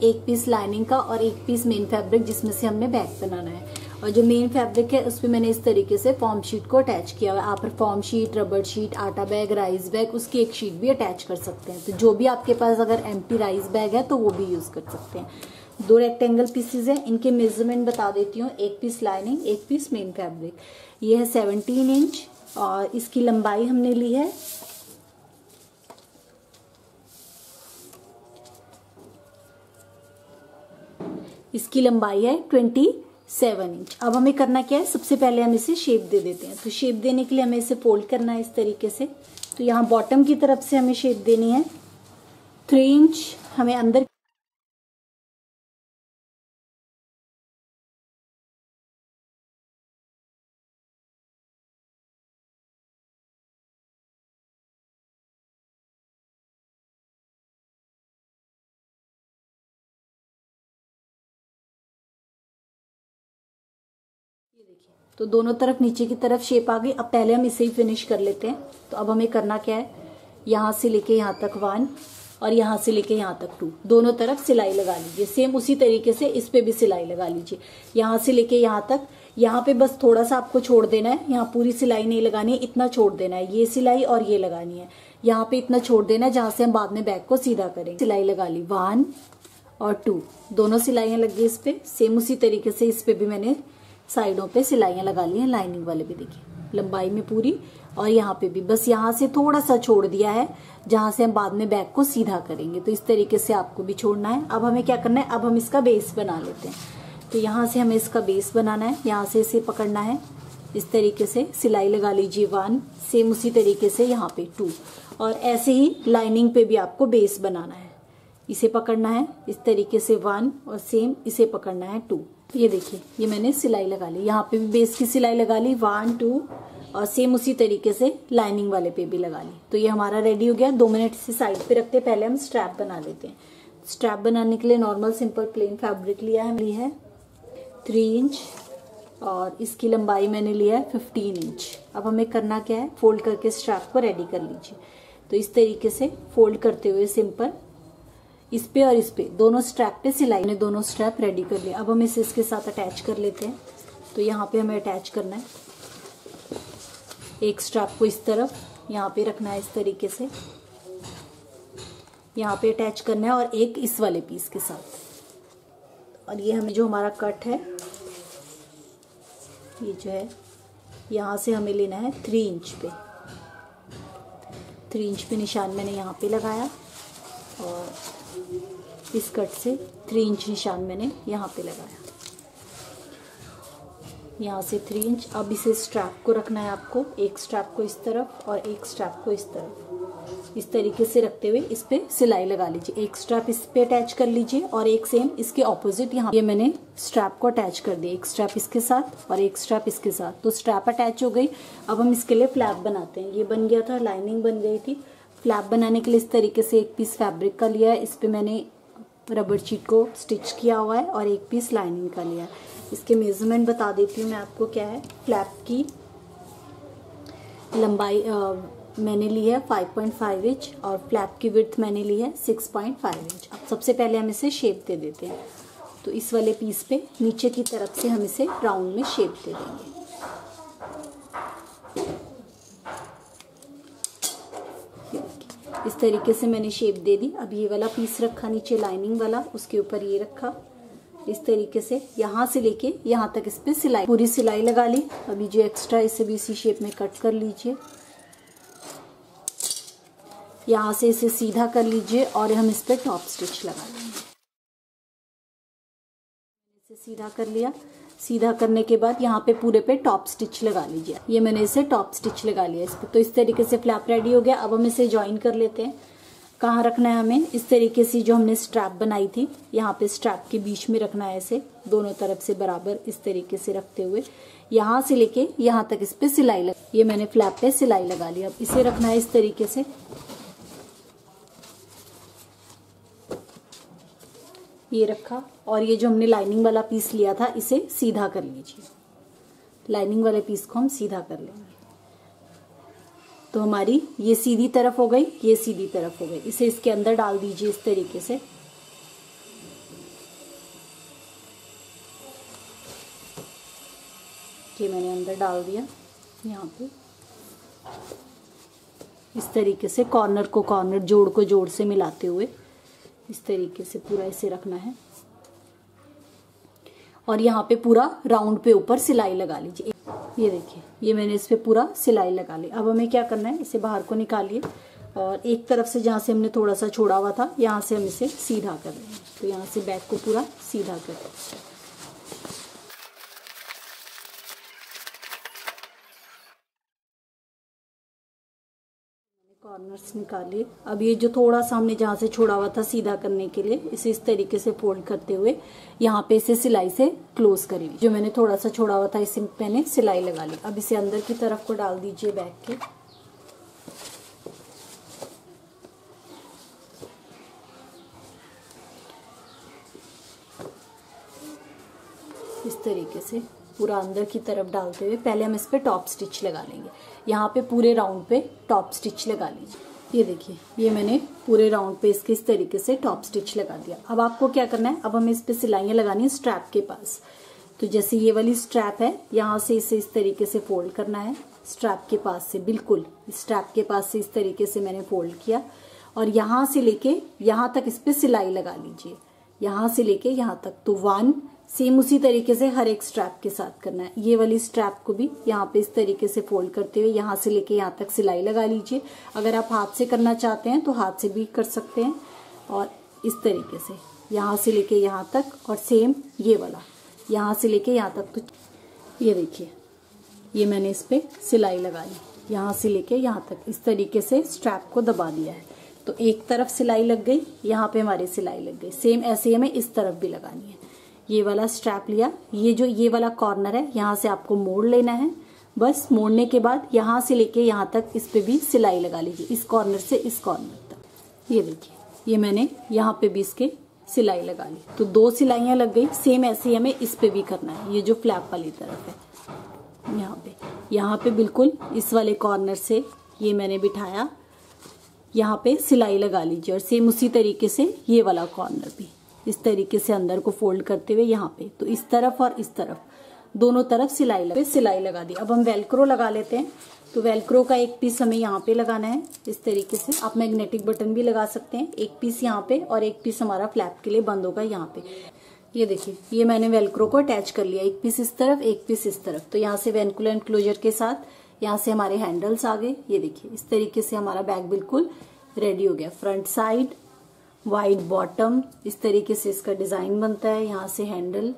एक piece lining का और एक पीस मेन फैब्रिक जिसमें से हमने बैग बनाना है। और जो मेन फैब्रिक है उस पर मैंने इस तरीके से फॉर्म शीट को अटैच किया हुआ है। आप फॉर्म शीट, रबर शीट, आटा बैग, राइस बैग, उसकी एक शीट भी अटैच कर सकते हैं। तो जो भी आपके पास अगर एम्प्टी राइस बैग है तो वो भी यूज कर सकते हैं। 2 रेक्टेंगल पीसेज है, इनके मेजरमेंट बता देती हूँ। एक पीस लाइनिंग, एक पीस मेन फैब्रिक। ये है 17 इंच और इसकी लंबाई हमने ली है 27 इंच। अब हमें करना क्या है, सबसे पहले हम इसे शेप दे देते हैं। तो शेप देने के लिए हमें इसे फोल्ड करना है इस तरीके से। तो यहाँ बॉटम की तरफ से हमें शेप देनी है 3 इंच हमें अंदर। ये देखिए, तो दोनों तरफ नीचे की तरफ शेप आ गई। अब पहले हम इसे ही फिनिश कर लेते हैं। तो अब हमें करना क्या है, यहाँ से लेके यहाँ तक 1 और यहाँ से लेके यहाँ तक 2, दोनों तरफ सिलाई लगा लीजिए। सेम उसी तरीके से इस पे भी सिलाई लगा लीजिए। यहाँ से लेके यहाँ तक, यहाँ पे बस थोड़ा सा आपको छोड़ देना है, यहाँ पूरी सिलाई नहीं लगानी है, इतना छोड़ देना है। ये सिलाई और ये लगानी है, यहाँ पे इतना छोड़ देना है जहाँ से हम बाद में बैग को सीधा करेंगे। सिलाई लगा ली 1 और 2, दोनों सिलाइयाँ लग गई इस पे। सेम उसी तरीके से इस पे भी मैंने साइडों पे सिलाइयाँ लगा ली हैं, लाइनिंग वाले भी देखिए लंबाई में पूरी। और यहाँ पे भी बस यहाँ से थोड़ा सा छोड़ दिया है जहां से हम बाद में बैग को सीधा करेंगे। तो इस तरीके से आपको भी छोड़ना है। अब हमें क्या करना है, अब हम इसका बेस बना लेते हैं। तो यहाँ से हमें इसका बेस बनाना है, यहाँ से इसे पकड़ना है इस तरीके से, सिलाई लगा लीजिए 1, सेम उसी तरीके से यहाँ पे 2, और ऐसे ही लाइनिंग पे भी आपको बेस बनाना है। इसे पकड़ना है इस तरीके से 1 और सेम इसे पकड़ना है 2। ये देखिए, ये मैंने सिलाई लगा ली, यहाँ पे भी बेस की सिलाई लगा ली 1 2 और सेम उसी तरीके से लाइनिंग वाले पे भी लगा ली। तो ये हमारा रेडी हो गया। 2 मिनट से साइड पे रखते हैं, पहले हम स्ट्रैप बना लेते हैं। स्ट्रैप बनाने के लिए नॉर्मल सिंपल प्लेन फैब्रिक लिया है 3 इंच और इसकी लंबाई मैंने लिया है 15 इंच। अब हमें करना क्या है, फोल्ड करके स्ट्रैप को रेडी कर लीजिए। तो इस तरीके से फोल्ड करते हुए सिंपल इस पे और इस पे दोनों स्ट्रैप पे सिलाई ने दोनों स्ट्रैप रेडी कर लिया। अब हम इसे इसके साथ अटैच कर लेते हैं। तो यहाँ पे हमें अटैच करना है, एक स्ट्रैप को इस तरफ यहाँ पे रखना है इस तरीके से, यहाँ पे अटैच करना है, और एक इस वाले पीस के साथ। और ये हमें जो हमारा कट है, ये जो है यहाँ से हमें लेना है 3 इंच पे। 3 इंच पे निशान मैंने यहाँ पे लगाया और इस कट से 3 इंच निशान मैंने यहाँ पे लगाया, यहाँ से 3 इंच। अब इसे स्ट्रैप को रखना है आपको, एक स्ट्रैप को इस तरफ और एक स्ट्रैप को इस तरफ, इस तरीके से रखते हुए इस पे सिलाई लगा लीजिए। एक स्ट्रैप इस पे अटैच कर लीजिए और एक सेम इसके ऑपोजिट यहाँ, ये मैंने स्ट्रैप को अटैच कर दिया, एक स्ट्रैप इसके साथ और एक स्ट्रैप इसके साथ। तो स्ट्रैप अटैच हो गई। अब हम इसके लिए फ्लैप बनाते हैं। ये बन गया था, लाइनिंग बन गई थी। फ्लैप बनाने के लिए इस तरीके से एक पीस फैब्रिक का लिया है, इस पे मैंने रबर शीट को स्टिच किया हुआ है, और एक पीस लाइनिंग का लिया है। इसके मेजरमेंट बता देती हूँ मैं आपको क्या है। फ्लैप की लंबाई मैंने ली है 5.5 इंच और फ्लैप की विड्थ मैंने ली है 6.5 इंच। अब सबसे पहले हम इसे शेप दे देते हैं। तो इस वाले पीस पे नीचे की तरफ से हम इसे राउंड में शेप दे देंगे। इस तरीके से मैंने शेप दे दी। अब ये वाला पीस रखा नीचे लाइनिंग वाला, उसके ऊपर ये रखा इस तरीके से, यहाँ से लेके यहाँ तक इस पे सिलाई, पूरी सिलाई लगा ली। अभी जो एक्स्ट्रा इसे भी इसी शेप में कट कर लीजिए, यहाँ से इसे सीधा कर लीजिए और हम इस पे टॉप स्टिच लगा लेंगे। इसे सीधा कर लिया। सीधा करने के बाद यहाँ पे पूरे पे टॉप स्टिच लगा लीजिए। ये मैंने इसे टॉप स्टिच लगा लिया इस पे। तो इस तरीके से फ्लैप रेडी हो गया। अब हम इसे ज्वाइन कर लेते हैं। कहाँ रखना है हमें, इस तरीके से जो हमने स्ट्रैप बनाई थी, यहाँ पे स्ट्रैप के बीच में रखना है इसे, दोनों तरफ से बराबर इस तरीके से रखते हुए यहाँ से लेके यहाँ तक इस पे सिलाई लगा। ये मैंने फ्लैप पे सिलाई लगा ली। अब इसे रखना है इस तरीके से, ये रखा, और ये जो हमने लाइनिंग वाला पीस लिया था इसे सीधा कर लीजिए। लाइनिंग वाले पीस को हम सीधा कर लेंगे। तो हमारी ये सीधी तरफ हो गई, ये सीधी तरफ हो गई। इसे इसके अंदर डाल दीजिए इस तरीके से। ये मैंने अंदर डाल दिया। यहाँ पे इस तरीके से कॉर्नर को कॉर्नर, जोड़ को जोड़ से मिलाते हुए इस तरीके से पूरा ऐसे रखना है। और यहाँ पे पूरा राउंड पे ऊपर सिलाई लगा लीजिए। ये देखिए, ये मैंने इस पे पूरा सिलाई लगा ली। अब हमें क्या करना है, इसे बाहर को निकालिए और एक तरफ से जहाँ से हमने थोड़ा सा छोड़ा हुआ था, यहाँ से हम इसे सीधा कर रहे हैं। तो यहाँ से बैक को पूरा सीधा कर रहे हैं। कॉर्नर्स निकालिए। अब ये जो थोड़ा सा हमने जहाँ से छोड़ा हुआ था सीधा करने के लिए, इसे इस तरीके से फोल्ड करते हुए यहाँ पे इसे सिलाई से क्लोज करेंगे। जो मैंने थोड़ा सा छोड़ा हुआ था इसे मैंने सिलाई लगा ली। अब इसे अंदर की तरफ को डाल दीजिए बैक के। इस तरीके से पूरा अंदर की तरफ डालते हुए पहले हम इस पे टॉप स्टिच लगा लेंगे। यहाँ पे पूरे राउंड पे टॉप स्टिच लगा लीजिए। ये देखिए, ये मैंने पूरे राउंड पे इसके इस तरीके से टॉप स्टिच लगा दिया। अब आपको क्या करना है, अब हमें इस पे सिलाइयाँ लगानी है स्ट्रैप के पास। तो जैसे ये वाली स्ट्रैप है, यहाँ से इसे इस तरीके से फोल्ड करना है। स्ट्रैप के पास से, बिल्कुल स्ट्रैप के पास से इस तरीके से मैंने फोल्ड किया और यहाँ से लेके यहाँ तक इस पे सिलाई लगा लीजिए। यहाँ से लेके यहाँ तक, तो 1 सेम उसी तरीके से हर एक स्ट्रैप के साथ करना है। ये वाली स्ट्रैप को भी यहाँ पे इस तरीके से फोल्ड करते हुए यहाँ से लेके यहाँ तक सिलाई लगा लीजिए। अगर आप हाथ से करना चाहते हैं तो हाथ से भी कर सकते हैं। और इस तरीके से यहाँ से लेके यहाँ तक, और सेम ये वाला यहाँ से लेके यहाँ तक। तो ये देखिए, ये मैंने इस पे सिलाई लगा ली। यहाँ से लेके यहाँ तक इस तरीके से स्ट्रैप को दबा दिया है। तो एक तरफ सिलाई लग गई, यहाँ पे हमारी सिलाई लग गई। सेम ऐसे हमें इस तरफ भी लगानी है। ये वाला स्ट्रैप लिया, ये जो ये वाला कॉर्नर है यहाँ से आपको मोड़ लेना है। बस मोड़ने के बाद यहाँ से लेके यहाँ तक इस पे भी सिलाई लगा लीजिए, इस कॉर्नर से इस कॉर्नर तक। ये देखिए, ये मैंने यहाँ पे भी इसके सिलाई लगा ली। तो 2 सिलाइयाँ लग गई। सेम ऐसे ही हमें इस पे भी करना है। ये जो फ्लैप वाली तरफ है, यहाँ पे बिल्कुल इस वाले कॉर्नर से ये मैंने बिठाया, यहाँ पे सिलाई लगा लीजिए। और सेम उसी तरीके से ये वाला कॉर्नर भी इस तरीके से अंदर को फोल्ड करते हुए यहाँ पे, तो इस तरफ और इस तरफ दोनों तरफ सिलाई लगा दी। अब हम वेलक्रो लगा लेते हैं। तो वेलक्रो का एक पीस हमें यहाँ पे लगाना है इस तरीके से। आप मैग्नेटिक बटन भी लगा सकते हैं। एक पीस यहाँ पे और एक पीस हमारा फ्लैप के लिए बंद होगा यहाँ पे। ये देखिए, ये मैंने वेलक्रो को अटैच कर लिया, एक पीस इस तरफ एक पीस इस तरफ। तो यहाँ से वेंकुलर एनक्लोजर के साथ यहाँ से हमारे हैंडल्स आ गए। ये देखिए, इस तरीके से हमारा बैग बिल्कुल रेडी हो गया। फ्रंट साइड, वाइड बॉटम, इस तरीके से इसका डिजाइन बनता है। यहाँ से हैंडल।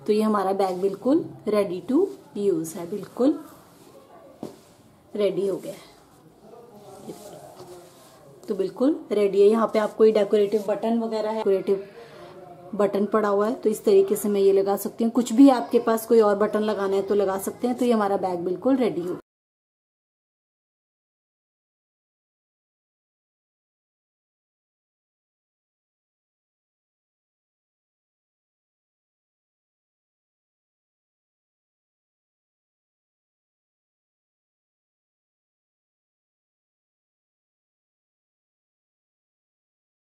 तो ये हमारा बैग बिल्कुल रेडी टू यूज है, बिल्कुल रेडी हो गया है। तो बिल्कुल रेडी है। यहाँ पे आप कोई डेकोरेटिव बटन वगैरह है, डेकोरेटिव बटन पड़ा हुआ है, तो इस तरीके से मैं ये लगा सकती हूँ। कुछ भी आपके पास कोई और बटन लगाना है तो लगा सकते हैं। तो ये हमारा बैग बिल्कुल रेडी हो।